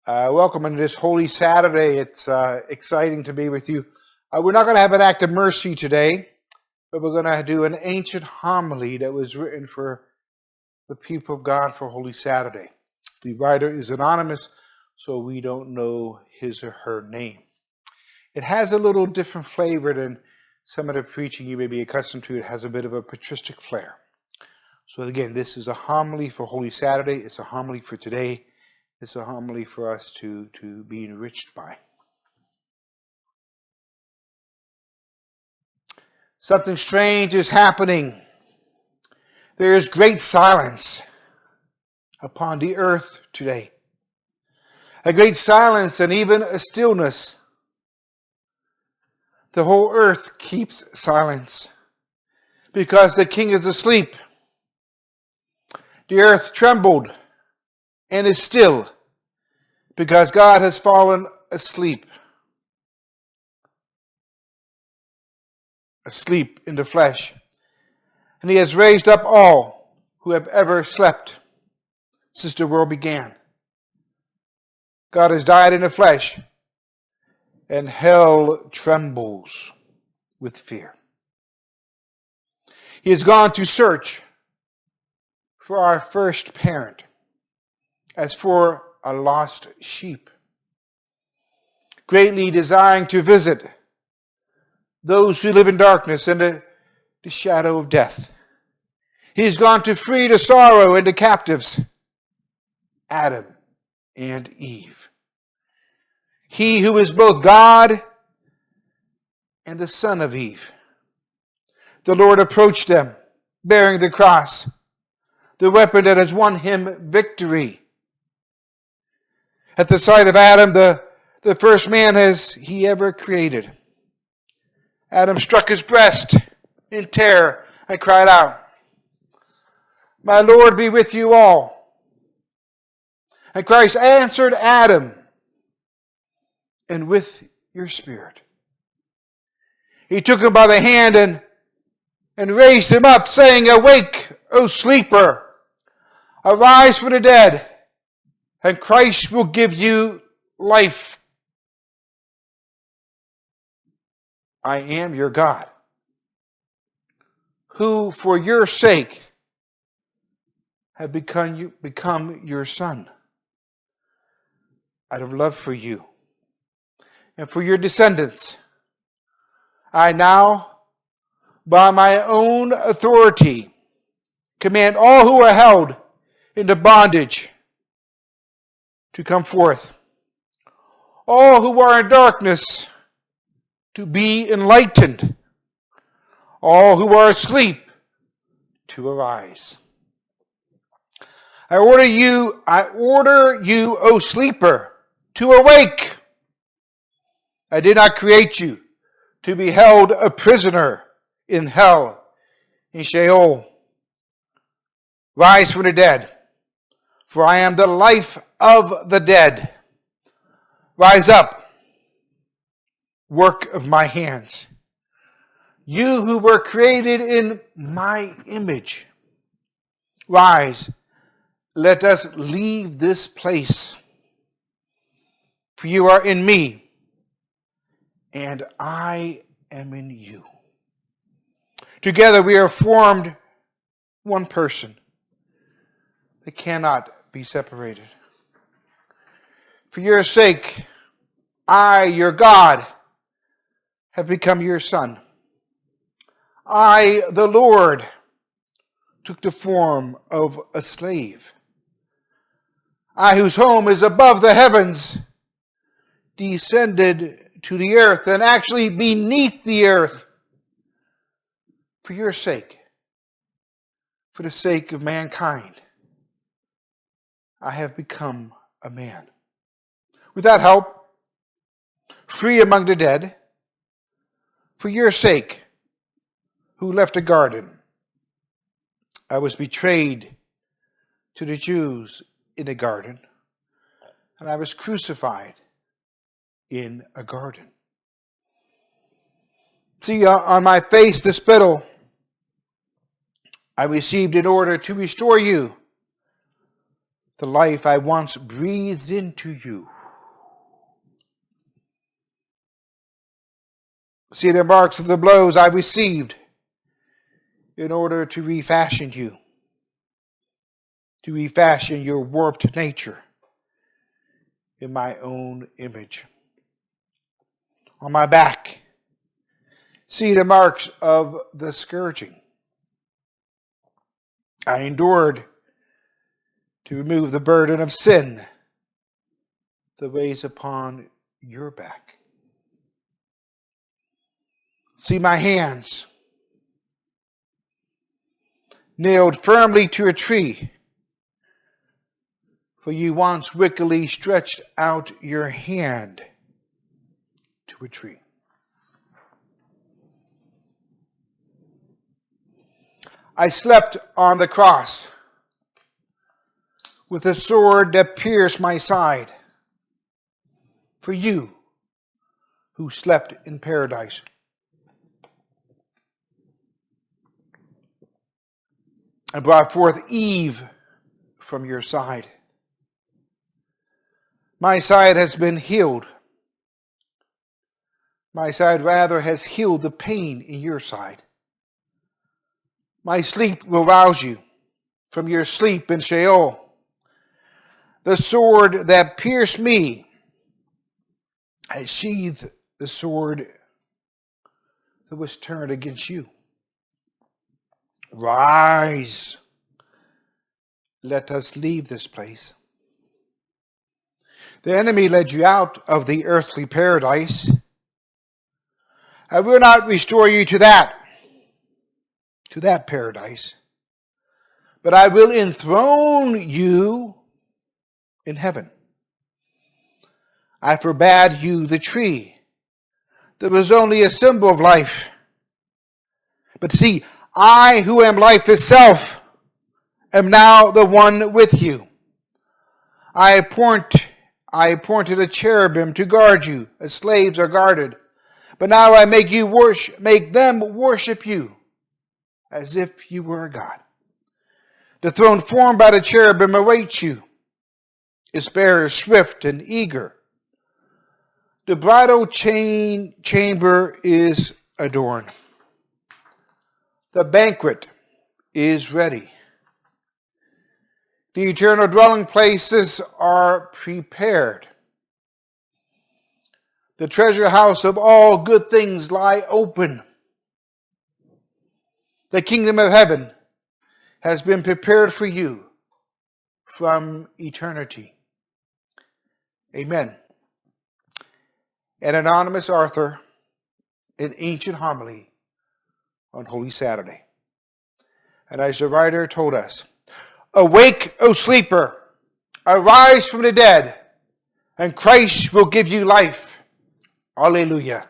Welcome on this Holy Saturday. It's exciting to be with you. We're not going to have an act of mercy today, but we're going to do an ancient homily that was written for the people of God for Holy Saturday. The writer is anonymous, so we don't know his or her name. It has a little different flavor than some of the preaching you may be accustomed to. It has a bit of a patristic flair. So again, this is a homily for Holy Saturday. It's a homily for today. It's a homily for us to be enriched by. Something strange is happening. There is great silence upon the earth today. A great silence and even a stillness. The whole earth keeps silence because the King is asleep. The earth trembled and is still because God has fallen asleep. Asleep in the flesh. And he has raised up all who have ever slept since the world began. God has died in the flesh, and hell trembles with fear. He has gone to search for our first parent, as for a lost sheep, greatly desiring to visit those who live in darkness and the shadow of death. He has gone to free the sorrow and the captives, Adam and Eve. He who is both God and the son of Eve. The Lord approached them, bearing the cross, the weapon that has won him victory. At the sight of Adam, the first man as he ever created, Adam struck his breast in terror and cried out, "My Lord be with you all." And Christ answered Adam, "And with your spirit." He took him by the hand and raised him up, saying, "Awake, O sleeper, arise from the dead, and Christ will give you life. I am your God, who for your sake have become your son, out of love for you and for your descendants. I now, by my own authority, command all who are held into bondage to come forth, all who are in darkness to be enlightened, all who are asleep to arise. I order you, O sleeper, to awake. I did not create you to be held a prisoner in hell, in Sheol. Rise from the dead, for I am the life of the dead. Rise up, work of my hands. You who were created in my image. Rise, let us leave this place. For you are in me, and I am in you. Together we are formed one person that cannot be separated. For your sake, I, your God, have become your son. I, the Lord, took the form of a slave. I, whose home is above the heavens, descended to the earth and actually beneath the earth for your sake, for the sake of mankind. I have become a man. Without help, free among the dead, for your sake, who left a garden. I was betrayed to the Jews in a garden, and I was crucified in a garden. See, on my face the spittle I received in order to restore you the life I once breathed into you. See the marks of the blows I received in order to refashion you, to refashion your warped nature in my own image. On my back, see the marks of the scourging I endured to remove the burden of sin that weighs upon your back. See my hands nailed firmly to a tree, for you once wickedly stretched out your hand to a tree. I slept on the cross with a sword that pierced my side, for you who slept in paradise. I brought forth Eve from your side. My side has been healed. My side rather has healed the pain in your side. My sleep will rouse you from your sleep in Sheol. The sword that pierced me, I sheathed the sword that was turned against you. Rise, let us leave this place. The enemy led you out of the earthly paradise. I will not restore you to that paradise, but I will enthrone you in heaven. I forbade you the tree that was only a symbol of life. But see, I who am life itself am now the one with you. I appointed a cherubim to guard you as slaves are guarded. But now I make them worship you as if you were a god. The throne formed by the cherubim awaits you. Its bearer is swift and eager. The bridal chamber is adorned. The banquet is ready. The eternal dwelling places are prepared. The treasure house of all good things lie open. The kingdom of heaven has been prepared for you from eternity. Amen. An anonymous author, an ancient homily on Holy Saturday. And as the writer told us, awake, O sleeper, arise from the dead, and Christ will give you life. Alleluia.